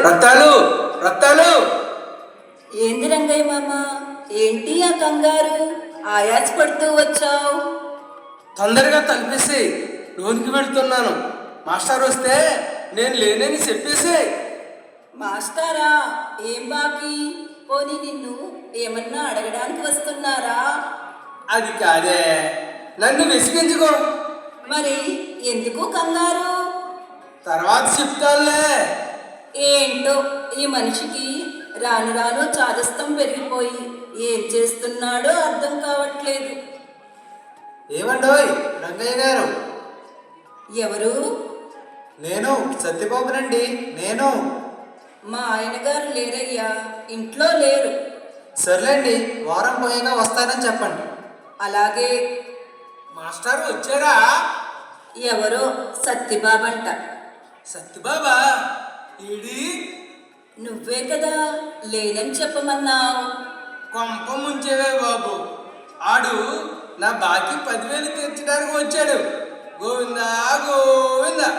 రత్తాలు రత్తాలు. ఏంది రంగయ్య మామ, ఏంటి ఆ కంగారు? ఆయాస పడుతూ వచ్చావు. తొందరగా తలిపేసి లోనికి వెళ్తున్నాను. మాస్టర్ వస్తే నేను లేనని చెప్పేసి. మాస్టారా? ఏం బాకీ? పోనీ నిన్ను ఏమన్నా అడగడానికి వస్తున్నారా? అది కాదే, నన్ను విసిగించుకో. మరి ఎందుకు కంగారు? తర్వాత చెప్తానులే. ఏంటో ఈ మనిషికి రాను రాను చాదస్తం పెరిగిపోయి ఏం చేస్తున్నాడో అర్థం కావట్లేదు. ఏమండోయ్ రంగయ్య గారు? ఎవరు? నేను సత్యబాబునండి. నేను. మా ఆయన గారు లేరయ్యా, ఇంట్లో లేరు. సర్లేండి, వారం పోయాక వస్తానని చెప్పండి. అలాగే. మాస్టర్ వచ్చారా? ఎవరో సత్యబాబంట. సత్యబాబా ఈడి? నువ్వే కదా లేనని చెప్పమన్నావు. కొంప ముంచేవే బాబు. ఆడు నా బాకీ 10,000 తీర్చడానికి వచ్చాడు. గోవిందా గోవిందా.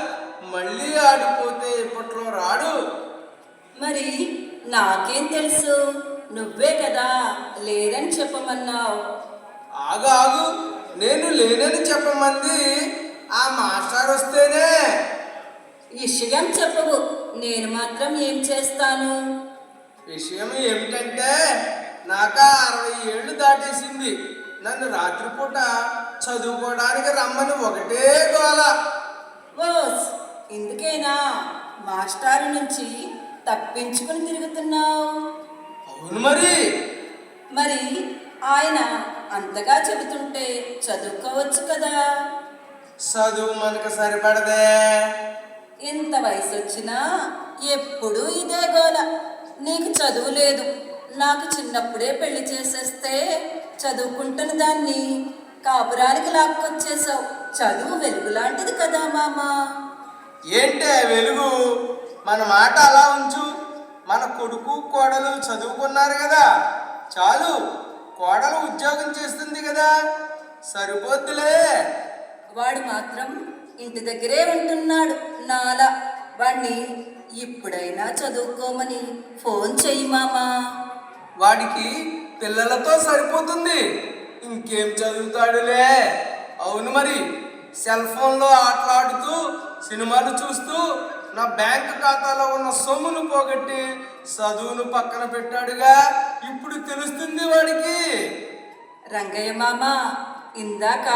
మళ్ళీ ఆడిపోతే ఇప్పట్లో రాడు. మరి నాకేం తెలుసు? నువ్వే కదా లేదని చెప్పమన్నావు. ఆగు ఆగు, నేను లేనని చెప్పమంది ఆ మాస్టర్ వస్తేనే. విషయం చెప్పవు, నేను మాత్రం ఏం చేస్తాను? విషయం ఏమిటంటే, నాకు 60 ఏళ్ళు దాటేసింది. నన్ను రాత్రిపూట చదువుకోవడానికి రమ్మని ఒకటే గోల. ఓస్, ఇందుకేనా మాస్టారు నుంచి తప్పించుకుని తిరుగుతున్నావు? అవును మరి. మరి ఆయన అంతగా చెబుతుంటే చదువుకోవచ్చు కదా. చదువు మనకు సరిపడదే. ఇంత వయసు వచ్చినా ఎప్పుడూ ఇదే గోల. నీకు చదువు లేదు, నాకు చిన్నప్పుడే పెళ్లి చేసేస్తే చదువుకుంటున్న దాన్ని కాపురానికి లాక్కొచ్చేసావు. చదువు వెలుగు లాంటిది కదా మామ. ఏంటే వెలుగు? మన మాట అలా ఉంచు. మన కొడుకు కోడలు చదువుకున్నారు కదా, చాలు. కోడలు ఉద్యోగం చేస్తుంది కదా, సరిపోద్దులే. వాడు మాత్రం ఇంటి దగ్గరే ఉంటున్నాడు నాలా. వాడిని ఇప్పుడైనా చదువుకోమని ఫోన్ చెయ్యి మామా. వాడికి పిల్లలతో సరిపోతుంది, ఇంకేం చదువుతాడులే. అవును మరి, సెల్ ఫోన్లో ఆటలాడుతూ సినిమాలు చూస్తూ నా బ్యాంకు ఖాతాలో ఉన్న సొమ్మును పోగొట్టి చదువును పక్కన పెట్టాడుగా. ఇప్పుడు తెలుస్తుంది వాడికి. రంగయ్య మామ, ఇందాక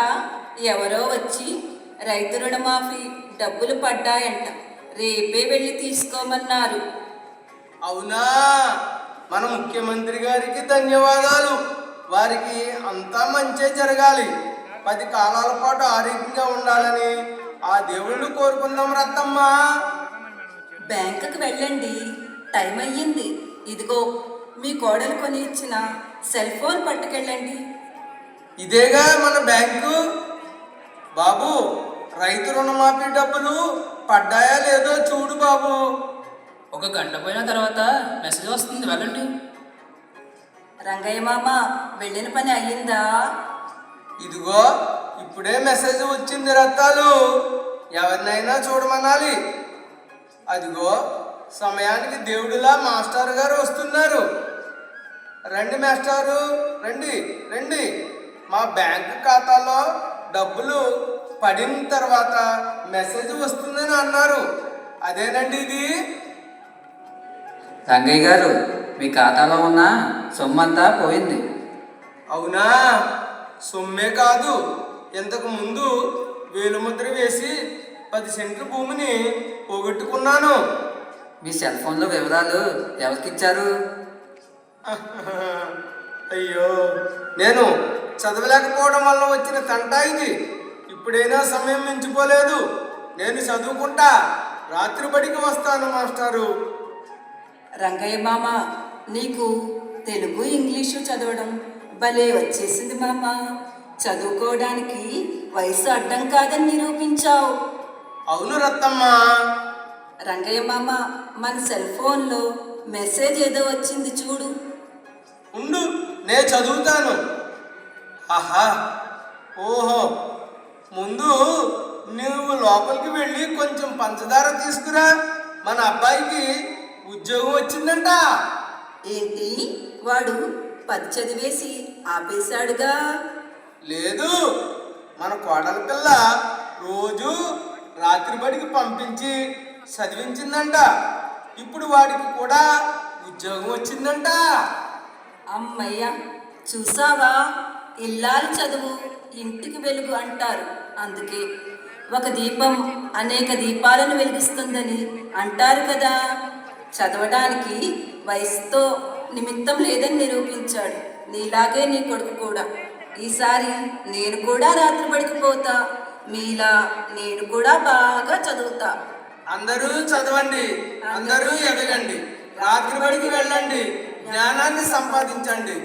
ఎవరో వచ్చి రైతు రుణమాఫీ డబ్బులు పడ్డాయంట, రేపే వెళ్ళి తీసుకోమన్నారు. అవునా? మన ముఖ్యమంత్రి గారికి ధన్యవాదాలు. వారికి అంతా మంచే జరగాలి. 10 కాలాల పాటు ఆరోగ్యంగా ఉండాలని ఆ దేవుళ్ళు కోరుకుందాం రత్తమ్మ. బ్యాంకుకి వెళ్ళండి, టైం అయ్యింది. ఇదిగో మీ కోడలు కొని ఇచ్చిన సెల్ ఫోన్ పట్టుకెళ్ళండి. ఇదేగా మన బ్యాంకు. బాబు, రైతు రుణమాఫీ డబ్బులు పడ్డాయా లేదో చూడు బాబు. 1 గంట పోయిన తర్వాత మెసేజ్ వస్తుంది, వెళ్ళండి. రంగయ్య మామ, వెళ్ళిన పని అయ్యిందా? ఇదిగో ఇప్పుడే మెసేజ్ వచ్చింది రత్తాలు. ఎవరినైనా చూడమనాలి. అదిగో సమయానికి దేవుడిలా మాస్టర్ గారు వస్తున్నారు. రండి మాస్టారు, రండి రండి. మా బ్యాంకు ఖాతాలో డబ్బులు పడిన తర్వాత మెసేజ్ వస్తుందని అన్నారు. అదేనండి ఇది. రంగయ్య గారు, మీ ఖాతాలో ఉన్న సొమ్మంతా పోయింది. అవునా? సొమ్మే కాదు, ఇంతకు ముందు వేలుముద్ర వేసి 10 సెంట్ల భూమిని పోగొట్టుకున్నాను. మీ సెల్ ఫోన్లో వివరాలు ఎవరికి ఇచ్చారు? అయ్యో, నేను చదవలేకపోవడం వల్ల వచ్చిన తంట ఇది. ఇప్పుడైనా సమయం మించిపోలేదు. నేను చదువుకుంటా, రాత్రి బడికి వస్తాను మాస్టారు. రంగయ్య మామ, నీకు తెలుగు ఇంగ్లీషు చదవడం భలే వచ్చేసింది మామ. చదువుకోవడానికి వయసు అడ్డం కాదని నిరూపించావు. అవును రత్తమ్మ. రంగయ్య మామ, మన సెల్ ఫోన్లో మెసేజ్ ఏదో వచ్చింది చూడు. ఉండు, నేను చదువుతాను. ఆహా, ఓహో, ముందు నువ్వు లోపలికి వెళ్ళి కొంచెం పంచదార తీసుకురా. మన అబ్బాయికి ఉద్యోగం వచ్చిందంట. ఏంటి వాడు 10 చదివేసి ఆపేశాడుగా? లేదు, మన కోడల పిల్ల రోజు రాత్రి బడికి పంపించి చదివించిందంట. ఇప్పుడు వాడికి కూడా ఉద్యోగం వచ్చిందంట. అమ్మయ్య, చూసావా, ఇల్లాలి చదువు ఇంటికి వెలుగు అంటారు. అందుకే ఒక దీపం అనేక దీపాలను వెలిగిస్తుందని అంటారు కదా. చదవడానికి వయసుతో నిమిత్తం లేదని నిరూపించాడు. నీలాగే నీ కొడుకు కూడా. ఈసారి నేను కూడా రాత్రి బడికి పోతా. మీలా నేను కూడా బాగా చదువుతా. అందరూ చదవండి, అందరూ ఎదగండి, రాత్రి బడికి వెళ్ళండి, జ్ఞానాన్ని సంపాదించండి.